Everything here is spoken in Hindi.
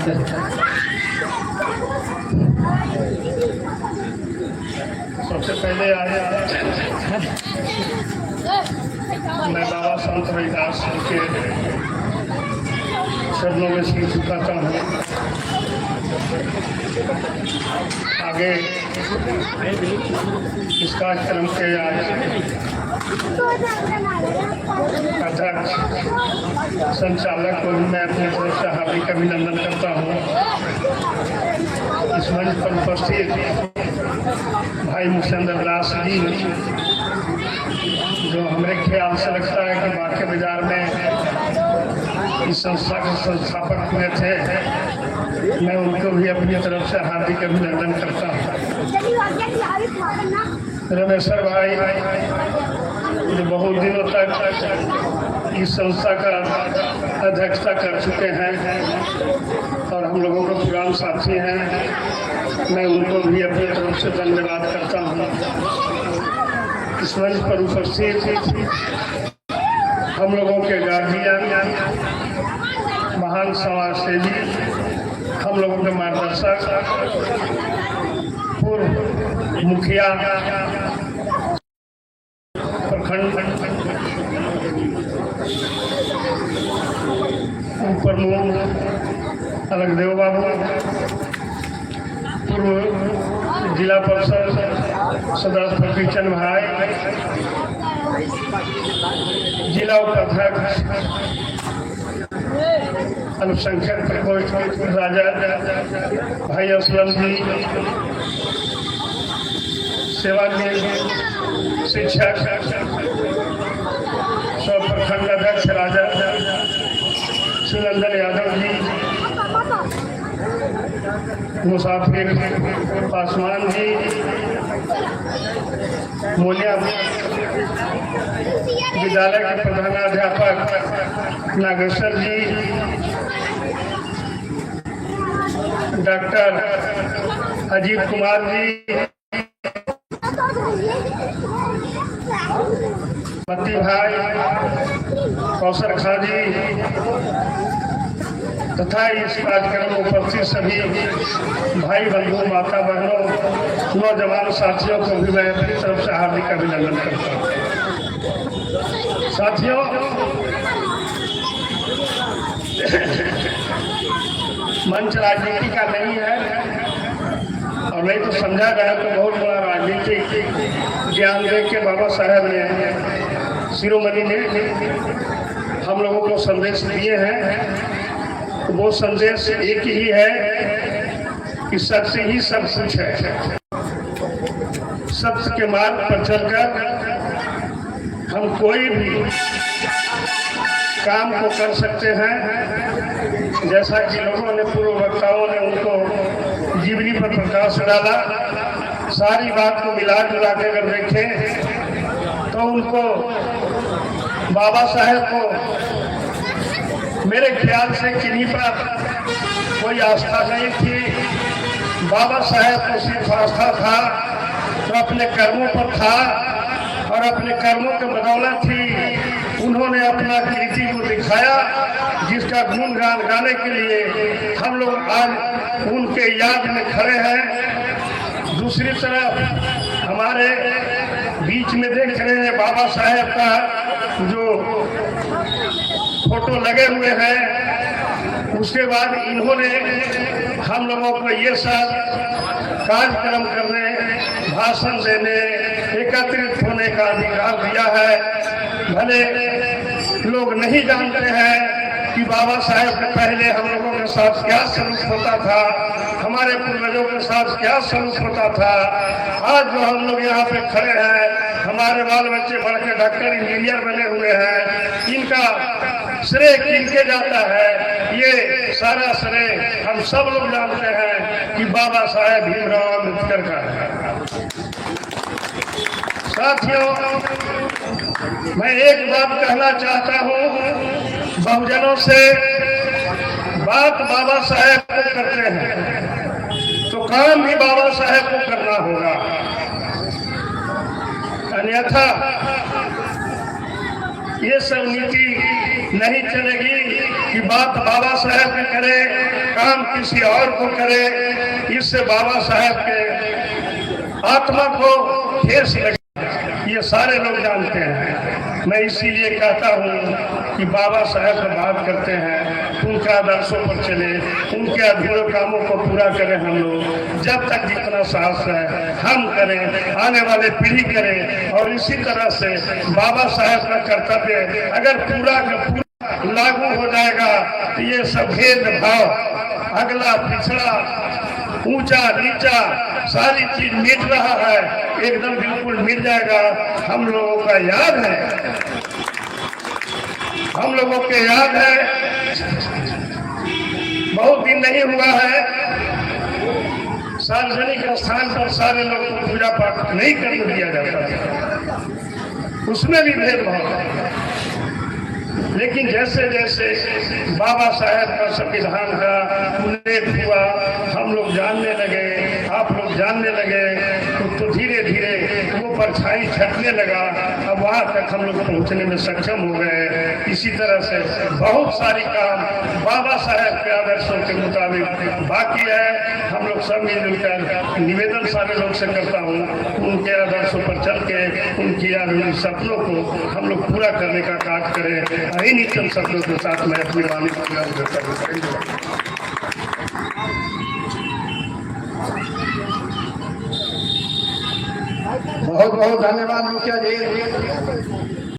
नमस्ते। सबसे पहले आया मैं बाबा संत रविदास के चरणों में सिर झुकाता हूँ। आगे इस कार्यक्रम के अध्यक्ष संचालक को भी मैं अपनी तरफ से हार्दिक अभिनंदन करता हूँ। इस मंच पर उपस्थित भाई मुखचंद्र दास जी, जो हमारे ख्याल से लगता है कि बाके बाजार में इस संस्था के संस्थापक हुए थे, मैं उनको भी अपनी तरफ से हार्दिक अभिनंदन करता हूँ। रमेश्वर भाई जो बहुत दिनों तक इस संस्था का अध्यक्षता कर चुके हैं और हम लोगों के पुराने साथी हैं, मैं उनको भी अपनी तरफ से धन्यवाद करता हूँ। इस मंच पर उपस्थित हम लोगों के गार्जियन, महान समाज सेवी, हम लोगों के मार्गदर्शक, पूर्व मुखिया, प्रखंड प्रमुख अलगदेव बाबू, पूर्व जिला परिषद सदस्य फकीरचंद भाई, जिला उपाध्यक्ष अल्पसंख्यक प्रकोष्ठ राजा भाई असलम जी, सेवा के शिक्षक सब प्रखंड अध्यक्ष राजा सुनंदन यादव जी, मुसाफिर पासवान जी, मोलिया विद्यालय के प्रधानाध्यापक नागेश्वर जी, डॉक्टर अजीत कुमार जी, पति भाई कौशल खां जी तथा इस कार्यक्रम में उपस्थित सभी भाई बंधु, माता बहनों, नौजवान साथियों को भी मैं अपनी तरफ से हार्दिक अभिनंदन करता हूँ। साथियों, मंच राजनीति का नहीं है और नहीं तो समझा गया तो बहुत बड़ा राजनीतिक ज्ञान दे के बाबा साहब ने, शिरोमणि ने हम लोगों को संदेश दिए हैं। वो संदेश एक ही है कि सत्य ही सब कुछ है। सत्य के मार्ग पर चलकर हम कोई भी काम को कर सकते हैं। जैसा कि लोगों ने, पूर्व वक्ताओं ने उनको जीवनी पर प्रकाश डाला, सारी बात को मिला जुला के अगर देखें तो उनको, बाबा साहेब को मेरे ख्याल से किन्हीं पर कोई आस्था नहीं थी। बाबा साहेब को सिर्फ आस्था था तो अपने कर्मों पर था और अपने कर्मों के बदौलत ही उन्होंने अपना कीर्ति को दिखाया, जिसका गुणगान गाने के लिए हम लोग आज उनके याद में खड़े हैं। दूसरी तरफ हमारे बीच में देख रहे हैं बाबा साहेब का जो फोटो लगे हुए हैं। उसके बाद इन्होंने हम लोगों को ये सब कार्यक्रम करने, भाषण देने, एकत्रित होने का अधिकार दिया है। भले लोग नहीं जानते हैं कि बाबा साहेब के पहले हम लोगों के साथ क्या सलूक होता था, हमारे पूर्वजों के साथ क्या सलूक होता था। आज जो हम लोग यहाँ पे खड़े हैं, हमारे बाल बच्चे बढ़ के डॉक्टर, इंजीनियर बने हुए हैं, इनका श्रेय किनके जाता है? ये सारा श्रेय हम सब लोग जानते हैं कि बाबा साहेब भीमराव अम्बेडकर का है। साथियों, मैं एक बात कहना चाहता हूँ, बहुजनों से बात बाबा साहेब को करते हैं तो काम भी बाबा साहेब को करना होगा, अन्यथा ये सब नीति नहीं चलेगी कि बात बाबा साहेब ने करे काम किसी और को करे, इससे बाबा साहेब के आत्मा को ठेस लगे, ये सारे लोग जानते हैं। मैं इसीलिए कहता हूँ कि बाबा साहेब से बात करते हैं, उनके आदर्शों पर चले, उनके अधूरे कामों को पूरा करें। हम लोग जब तक जितना साहस है हम करें, आने वाले पीढ़ी करें, और इसी तरह से बाबा साहेब का कर्तव्य अगर पूरा का पूरा लागू हो जाएगा तो ये सब भेदभाव, अगला पिछड़ा, ऊंचा नीचा सारी चीज मिट रहा है, एकदम बिल्कुल मिट जाएगा। हम लोगों का याद है, हम लोगों के याद है, बहुत दिन नहीं हुआ है, सार्वजनिक स्थान पर सारे लोग को पूजा पाठ नहीं करने दिया जाता था, उसमें भी भेदभाव है। लेकिन जैसे जैसे बाबा साहेब का संविधान का उल्लेख हुआ, हम लोग जानने लगे, आप लोग जानने लगे, तो धीरे धीरे वो परछाई छटने लगा। अब वहाँ तक हम लोग पहुँचने में सक्षम हो गए। इसी तरह से बहुत सारी काम बाबा साहेब के आदर्शों के मुताबिक बाकी है। हम लोग सब मिलकर निवेदन सारे लोग से करता हूँ, उनके आदर्शों पर चल के उनकी आगामी सपनों को हम लोग पूरा करने का कार्य करें। इन्हीं चंद शब्दों के साथ मैं अपनी वाणी पूरा करता हूँ। बहुत बहुत धन्यवाद मुखिया जी।